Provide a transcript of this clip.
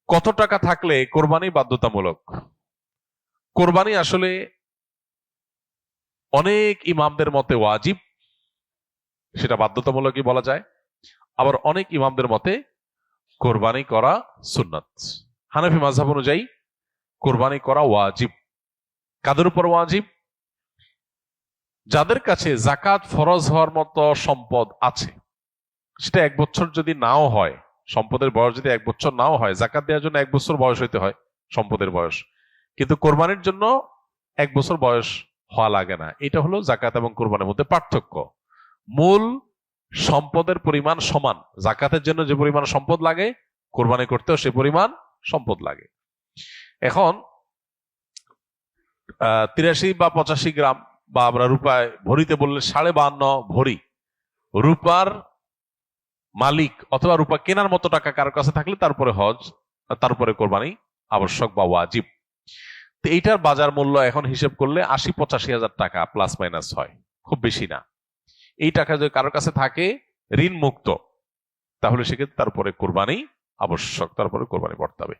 কত টাকা থাকলে কোরবানি বাধ্যতামূলক? কোরবানি আসলে অনেক ইমামদের মতে ওয়াজিব, সেটা বাধ্যতামূলকই বলা যায়। আবার অনেক ইমামদের মতে কোরবানি করা সুন্নাত। হানাফি মাযহাব অনুযায়ী কোরবানি করা ওয়াজিব। কাদের উপর ওয়াজিব? যাদের কাছে জাকাত ফরজ হওয়ার মতো সম্পদ আছে, সেটা 1 বছর যদি নাও হয়, সম্পদের বয়স যদি 1 বছর নাও হয়, জাকাত দেওয়ার জন্য 1 বছর বয়স হইতে হয় সম্পদের বয়স, কিন্তু কোরবানির জন্য 1 বছর বয়স হওয়া লাগে না। এটা হলো জাকাত এবং কোরবানির মধ্যে পার্থক্য। মূল সম্পদের পরিমাণ সমান। জাকাতের জন্য যে পরিমাণ সম্পদ লাগে, কোরবানি করতেও সে পরিমাণ সম্পদ লাগে। এখন 83 বা 85 গ্রাম, বা আমরা রূপায় ভরিতে বললে 52.5 ভরি রূপার মালিক অথবা রূপা কেনার মতো টাকা কারো কাছে থাকলে তারপরে হজ, তারপরে কোরবানি আবশ্যক বা ওয়াজিব। তো এইটার বাজার মূল্য এখন হিসেব করলে 80-85 হাজার টাকা প্লাস মাইনাস হয়, খুব বেশি না। এই টাকা যদি কারোর কাছে থাকে ঋণ মুক্ত, তাহলে সেক্ষেত্রে তারপরে কোরবানি আবশ্যক, তারপরে কোরবানি করতে হবে।